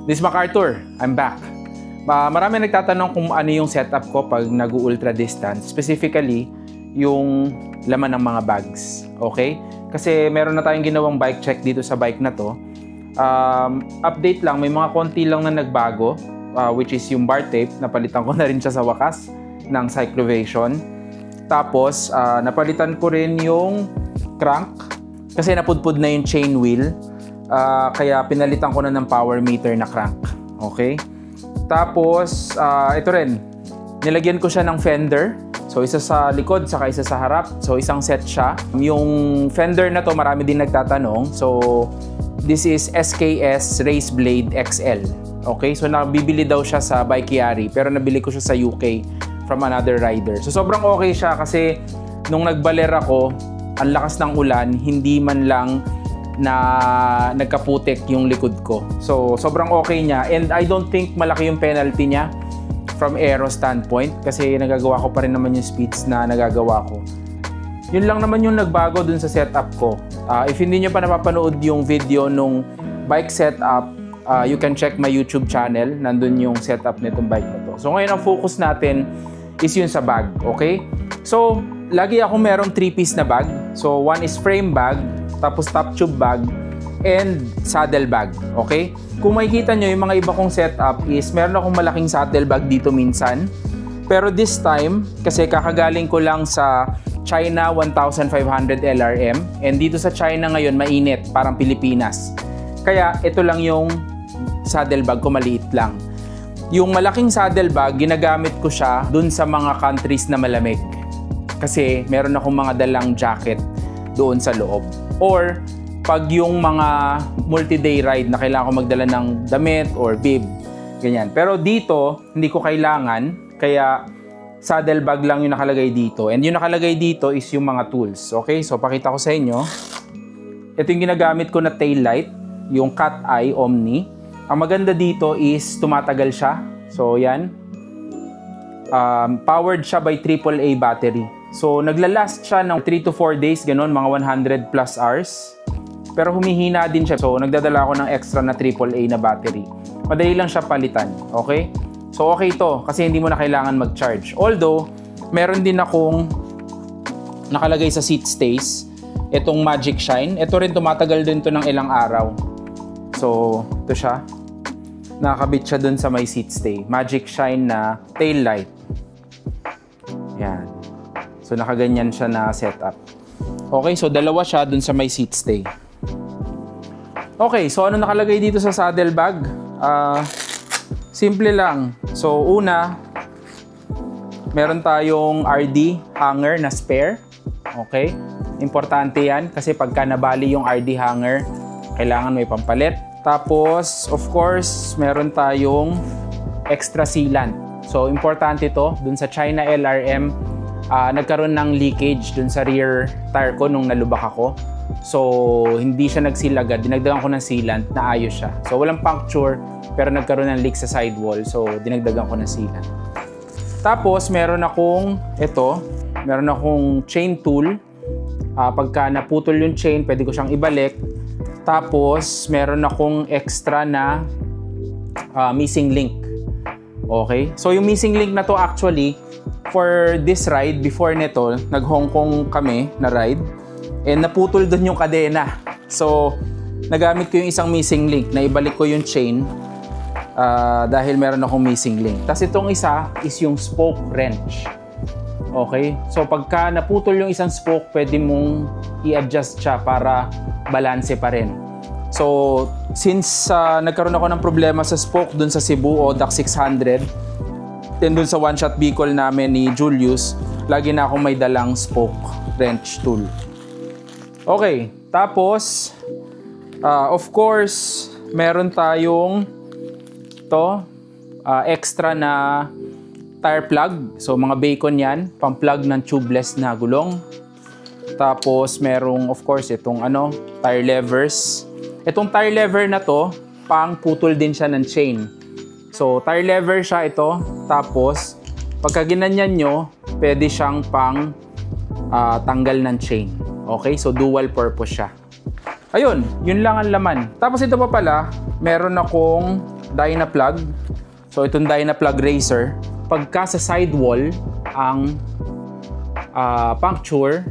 This is MacArthur. I'm back. Marami nagtatanong kung ano yung setup ko pag nag-ultra distance. Specifically, yung laman ng mga bags. Okay? Kasi meron na tayong ginawang bike check dito sa bike na to. Update lang, may mga konti lang na nagbago, which is yung bar tape. Napalitan ko na rin siya sa wakas ng Cyclovation. Tapos, napalitan ko rin yung crank kasi napudpud na yung chain wheel. Kaya pinalitan ko na ng power meter na crank. Okay? Tapos, ito rin. Nilagyan ko siya ng fender. So, isa sa likod, saka isa sa harap. So, isang set siya. Yung fender na to, marami din nagtatanong. So, this is SKS Race Blade XL. Okay? So, nabibili daw siya sa Bikeary. Pero nabili ko siya sa UK from another rider. So, sobrang okay siya kasi nung nagbaler ako, ang lakas ng ulan, hindi man lang na nagkaputik yung likod ko. So, sobrang okay niya. And I don't think malaki yung penalty niya from aero standpoint kasi nagagawa ko pa rin naman yung speeds na nagagawa ko. Yun lang naman yung nagbago dun sa setup ko. If hindi nyo pa napapanood yung video nung bike setup, you can check my YouTube channel. Nandun yung setup nitong bike na to. So, ngayon ang focus natin is yun sa bag. Okay? So, lagi akong merong 3-piece na bag. So, one is frame bag, tapos top tube bag, and saddle bag. Okay? Kung makikita nyo, yung mga iba kong setup is meron akong malaking saddle bag dito minsan. Pero this time, kasi kakagaling ko lang sa China 1500 LRM. And dito sa China ngayon, mainit, parang Pilipinas. Kaya ito lang yung saddle bag ko, maliit lang. Yung malaking saddle bag, ginagamit ko siya dun sa mga countries na malamig. Kasi meron akong mga dalang jacket doon sa loob. Or pag yung mga multi-day ride na kailangan ko magdala ng damit or bib, ganyan. Pero dito, hindi ko kailangan, kaya saddle bag lang yung nakalagay dito. And yung nakalagay dito is yung mga tools. Okay, so pakita ko sa inyo. Ito yung ginagamit ko na tail light, yung Cat Eye Omni. Ang maganda dito is tumatagal siya. So yan. Powered siya by AAA battery. So, naglalast siya ng 3 to 4 days, ganun, mga 100 plus hours. Pero humihina din siya. So, nagdadala ako ng extra na AAA na battery. Madali lang siya palitan, okay? So, okay to kasi hindi mo na kailangan mag-charge. Although, meron din akong nakalagay sa seat stays, itong Magic Shine. Ito rin, tumatagal din to ng ilang araw. So, ito siya. Nakakabit siya dun sa may seat stay. Magic Shine na tail light. Yan. So, nakaganyan siya na setup. Okay, so dalawa siya dun sa may seat stay. Okay, so ano nakalagay dito sa saddle bag? Simple lang. So, una, meron tayong RD hanger na spare. Okay? Importante yan kasi pagka nabali yung RD hanger, kailangan may pampalit. Tapos, of course, meron tayong extra sealant. So, importante to. Dun sa China LRM, nagkaroon ng leakage dun sa rear tire ko nung nalubak ako. So, hindi siya nag-seal agad. Dinagdagan ko ng sealant na ayos siya. So, walang puncture, pero nagkaroon ng leak sa sidewall. So, dinagdagan ko ng sealant. Tapos, meron akong meron akong chain tool. Pagka naputol yung chain, pwede ko siyang ibalik. Tapos, meron akong extra na missing link. Okay? So, yung missing link na to actually, for this ride, before nito, nag-Hong Kong kami na ride, and naputol dun yung kadena. So, nagamit ko yung isang missing link na ibalik ko yung chain dahil meron akong missing link. Tapos itong isa is yung spoke wrench. Okay? So, pagka naputol yung isang spoke, pwede mong i-adjust siya para balanse pa rin. So, since nagkaroon ako ng problema sa spoke dun sa Cebu o DAC 600, then dun sa one-shot Bicol namin ni Julius, lagi na akong may dalang spoke wrench tool. Okay, tapos, of course, meron tayong extra na tire plug. So, mga bacon yan, pang-plug ng tubeless na gulong. Tapos, merong, of course, itong tire levers. Itong tire lever na to, pang putol din siya ng chain. So, tire lever siya ito. Tapos, pagka ginanyan nyo, pwede siyang pang tanggal ng chain. Okay? So, dual purpose siya. Ayun, yun lang ang laman. Tapos ito pa pala, meron akong Dynaplug. So itong Dynaplug Razor, pagka sa sidewall ang puncture,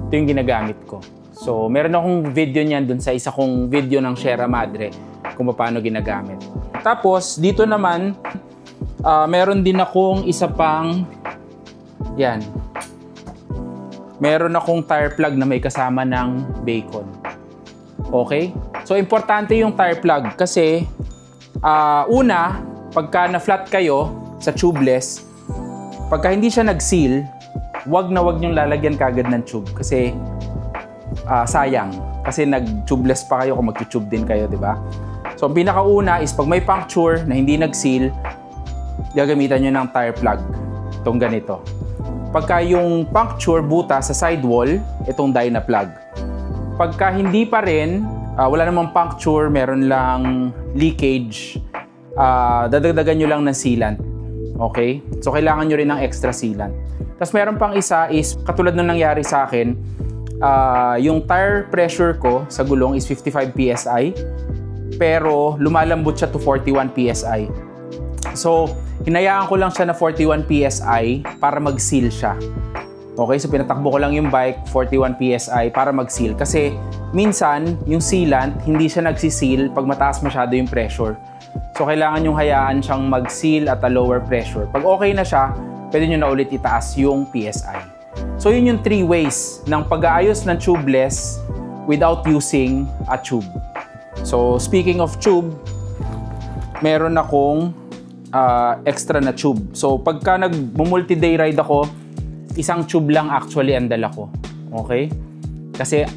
ito yung ginagamit ko. So meron akong video niyan dun sa isa kong video ng Sierra Madre kung paano ginagamit. Tapos dito naman, meron din akong isa pang, yan. Meron akong tire plug na may kasama ng bacon. Okay? So importante yung tire plug kasi una, pagka na-flat kayo sa tubeless, pagka hindi siya nag-seal, wag na wag niyong lalagyan kagad ng tube kasi sayang. Kasi nag-tubeless pa kayo kung mag-tube din kayo, di ba? So, ang pinakauna is pag may puncture na hindi nag-seal, gagamitan nyo ng tire plug. Itong ganito. Pagka yung puncture buta sa sidewall, itong Dynaplug. Pagka hindi pa rin, wala namang puncture, meron lang leakage, dadagdagan nyo lang ng sealant. Okay? So, kailangan nyo rin ng extra sealant. Tapos, meron pang isa is, katulad nung nangyari sa akin, yung tire pressure ko sa gulong is 55 PSI. Pero lumalambot siya to 41 PSI. So, hinayaan ko lang siya na 41 PSI para mag-seal siya. Okay, so pinatakbo ko lang yung bike 41 PSI para mag-seal. Kasi minsan, yung sealant, hindi siya nagsiseal pag mataas masyado yung pressure. So, kailangan yung hayaan siyang mag-seal at a lower pressure. Pag okay na siya, pwede nyo na ulit itaas yung PSI. So, yun yung 3 ways ng pag-aayos ng tubeless without using a tube. So, speaking of tube, meron akong extra na tube. So, pagka nag-multi-day ride ako, isang tube lang actually ang dala ko. Okay? Kasi,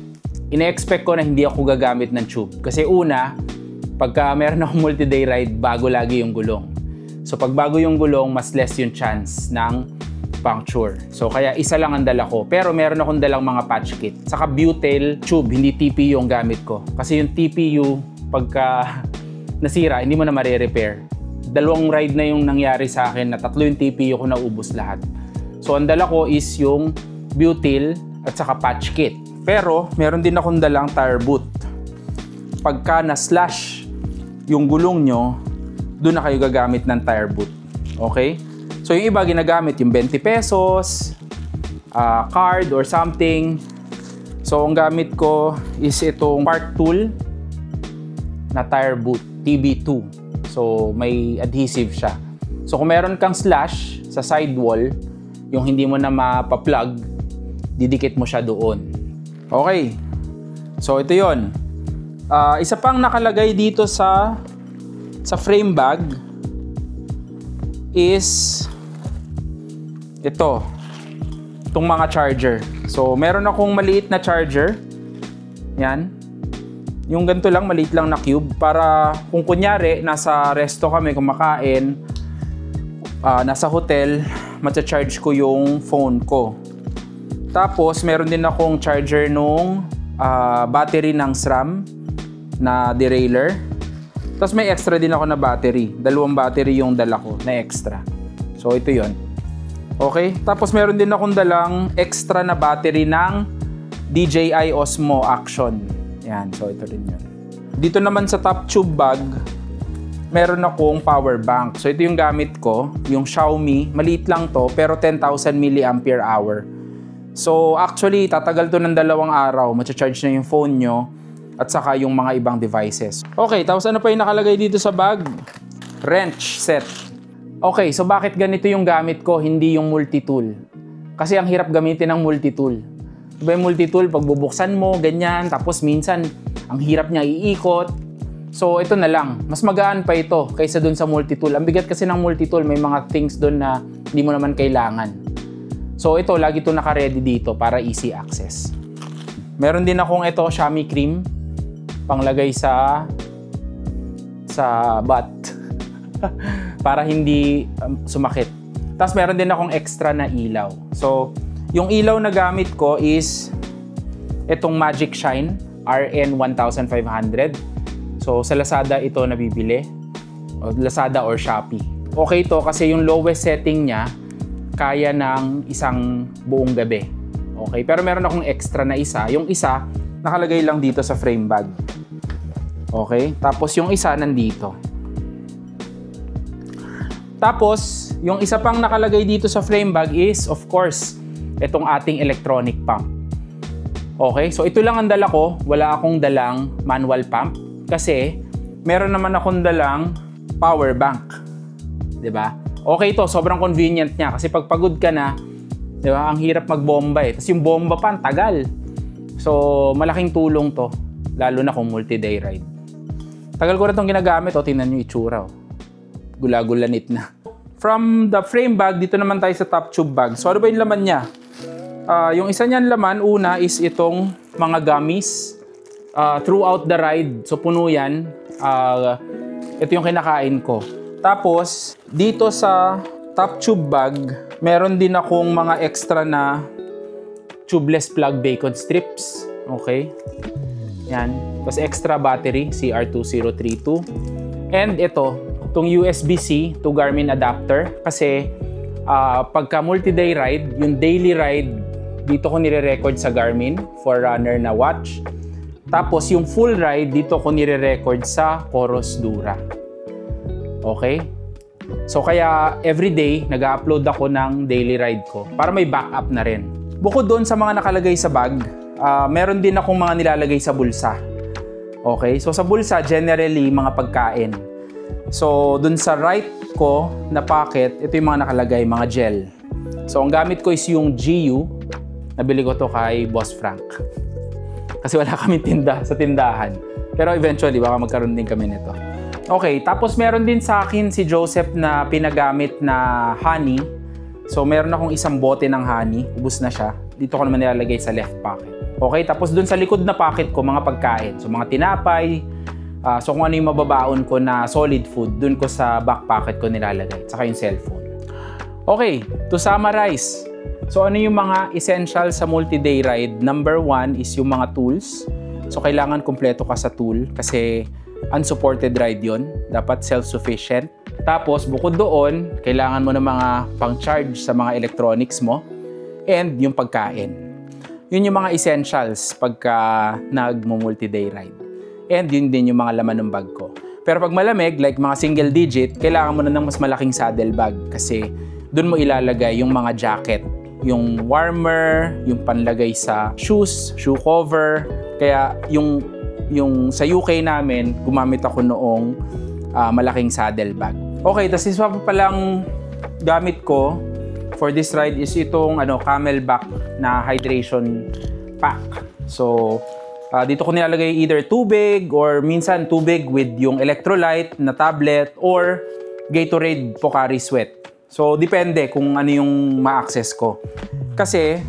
ina-expect ko na hindi ako gagamit ng tube. Kasi una, pagka meron akong multi-day ride, bago lagi yung gulong. So, pag bago yung gulong, mas less yung chance ng puncture. So, kaya isa lang ang dala ko. Pero meron akong dalang mga patch kit. Saka butyl tube, hindi TPU yung gamit ko. Kasi yung TPU, pagka nasira, hindi mo na marirepair. 2 ride na yung nangyari sa akin na 3 yung TPU ko naubos lahat. So, ang dala ko is yung butyl at saka patch kit. Pero, meron din akong dalang tire boot. Pagka na-slash yung gulong nyo, doon na kayo gagamit ng tire boot. Okay? So, yung iba ginagamit yung 20 pesos, card or something. So, ang gamit ko is itong Park Tool na tire boot, TB2. So, may adhesive siya. So, kung meron kang slash sa sidewall, yung hindi mo na mapaplug, didikit mo siya doon. Okay. So, ito yon. Isa pang nakalagay dito sa frame bag is itong mga charger. So, meron akong maliit na charger. Yan. Yung ganito lang, maliit lang na cube. Para kung kunyari, nasa resto kami kumakain, nasa hotel, matcha-charge ko yung phone ko. Tapos, meron din akong charger nung battery ng SRAM na derailleur. Tapos, may extra din ako na battery. 2 battery yung dala ko na extra. So, ito yon. Okay? Tapos meron din akong dalang extra na battery ng DJI Osmo Action. Yan. So, ito rin yun. Dito naman sa top tube bag, meron akong power bank. So, ito yung gamit ko. Yung Xiaomi. Maliit lang to, pero 10,000 mAh. So, actually, tatagal to ng 2 araw. Matcha-charge na yung phone nyo at saka yung mga ibang devices. Okay, tapos ano pa yung nakalagay dito sa bag? Wrench set. Okay, so bakit ganito yung gamit ko, hindi yung multi-tool? Kasi ang hirap gamitin ng multi-tool. Diba yung multi-tool, pag bubuksan mo, ganyan, tapos minsan, ang hirap niya iikot. So, ito na lang. Mas magaan pa ito kaysa dun sa multi-tool. Ang bigat kasi ng multi-tool, may mga things dun na hindi mo naman kailangan. So, ito, lagi ito naka-ready dito para easy access. Meron din akong ito, Xiaomi cream, panglagay sa butt. Para hindi sumakit. Tapos meron din akong extra na ilaw. So, yung ilaw na gamit ko is itong Magic Shine RN1500. So, sa Lazada ito nabibili. O Lazada or Shopee. Okay to kasi yung lowest setting niya kaya ng isang buong gabi. Okay, pero meron akong extra na isa. Yung isa, nakalagay lang dito sa frame bag. Okay, tapos yung isa nandito. Tapos, yung isa pang nakalagay dito sa frame bag is, of course, itong ating electronic pump. Okay, so ito lang ang dala ko. Wala akong dalang manual pump kasi meron naman akong dalang power bank. 'Di ba? Okay to, sobrang convenient niya kasi pag pagod ka na, 'di ba? Ang hirap magbomba eh. Tapos yung bomba pa, ang tagal. So, malaking tulong to, lalo na kung multi-day ride. Tagal ko na itong ginagamit, tingnan nyo itsura. Gula-gulanit na. From the frame bag, dito naman tayo sa top tube bag. So, ano ba yung laman niya? Yung isa niyan laman, una is itong mga gummies. Throughout the ride, so puno yan. Ito yung kinakain ko. Tapos, dito sa top tube bag, meron din akong mga extra na tubeless plug bacon strips. Okay? Yan. Tapos extra battery, CR2032. And ito, itong USB-C to Garmin adapter. Kasi, pagka multi-day ride, yung daily ride, dito ko nire-record sa Garmin for runner na watch. Tapos, yung full ride, dito ko nire-record sa Coros Dura. Okay? So, kaya everyday, nag-upload ako ng daily ride ko para may backup na rin. Bukod doon sa mga nakalagay sa bag, meron din akong mga nilalagay sa bulsa. Okay? So, sa bulsa, generally, mga pagkain. So, doon sa right ko na pocket, ito yung mga nakalagay, mga gel. So, ang gamit ko is yung GU. Nabili ko to kay Boss Frank. Kasi wala kami tinda sa tindahan. Pero eventually, baka magkaroon din kami nito. Okay, tapos meron din sa akin si Joseph na pinagamit na honey. So, meron akong isang bote ng honey. Ubus na siya. Dito ko naman nilalagay sa left pocket. Okay, tapos dun sa likod na pocket ko, mga pagkain. So, mga tinapay. So, kung ano yung mababaon ko na solid food, dun ko sa back pocket ko nilalagay. Saka yung cellphone. Okay, to summarize. So, ano yung mga essential sa multi-day ride? Number 1 is yung mga tools. So, kailangan kumpleto ka sa tool kasi unsupported ride yon, dapat self-sufficient. Tapos, bukod doon, kailangan mo ng mga pang-charge sa mga electronics mo and yung pagkain. Yun yung mga essentials pagka nag-multi-day ride. And yun din yung mga laman ng bag ko. Pero pag malamig, like mga single digit, kailangan mo na ng mas malaking saddle bag kasi doon mo ilalagay yung mga jacket, yung warmer, yung panlagay sa shoes, shoe cover. Kaya yung sa UK namin, gumamit ako noong malaking saddle bag. Okay, tapos isa pa palang gamit ko for this ride is itong Camelback na hydration pack. So, dito ko nilalagay either tubig or minsan tubig with yung electrolyte na tablet or Gatorade Pocari Sweat. So, depende kung ano yung ma-access ko. Kasi,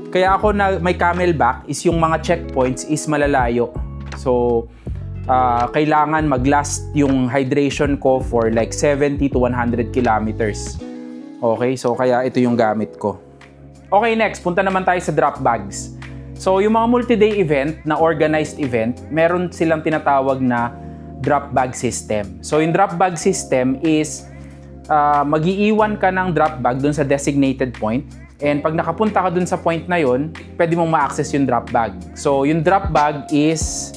kaya ako na may Camelback is yung mga checkpoints is malalayo. So, kailangan mag-last yung hydration ko for like 70 to 100 kilometers. Okay, so kaya ito yung gamit ko. Okay, next, punta naman tayo sa drop bags. So, yung mga multi-day event na organized event, meron silang tinatawag na drop bag system. So, yung drop bag system is mag-iiwan ka ng drop bag dun sa designated point. And pag nakapunta ka dun sa point na yon, pwede mong ma-access yung drop bag. So, yung drop bag is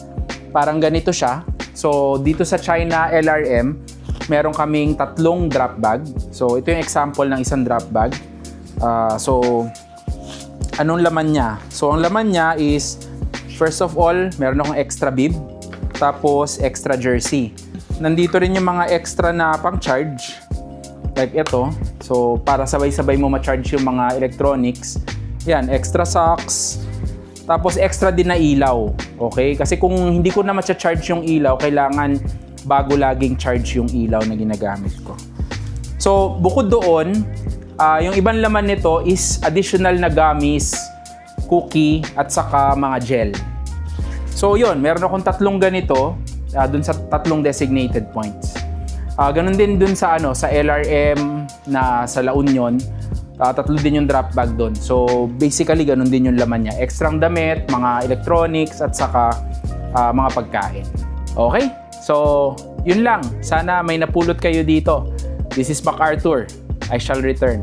parang ganito siya. So, dito sa China LRM, meron kaming 3 drop bag. So, ito yung example ng isang drop bag. So, anong laman niya? So, ang laman niya is, first of all, meron akong extra bib. Tapos, extra jersey. Nandito rin yung mga extra na pang-charge. Like ito. So, para sabay-sabay mo ma-charge yung mga electronics. Yan, extra socks. Tapos, extra din na ilaw. Okay? Kasi kung hindi ko na ma-charge yung ilaw, kailangan bago laging charge yung ilaw na ginagamit ko. So, bukod doon, yung ibang laman nito is additional na gummies, cookie, at saka mga gel. So, yun. Meron akong 3 ganito dun sa 3 designated points. Ganun din dun sa sa LRM na sa La Union, 3 din yung drop bag dun. So basically ganun din yung laman niya. Extrang damit, mga electronics at saka mga pagkain. Okay? So yun lang. Sana may napulot kayo dito. This is MacArthur. I shall return.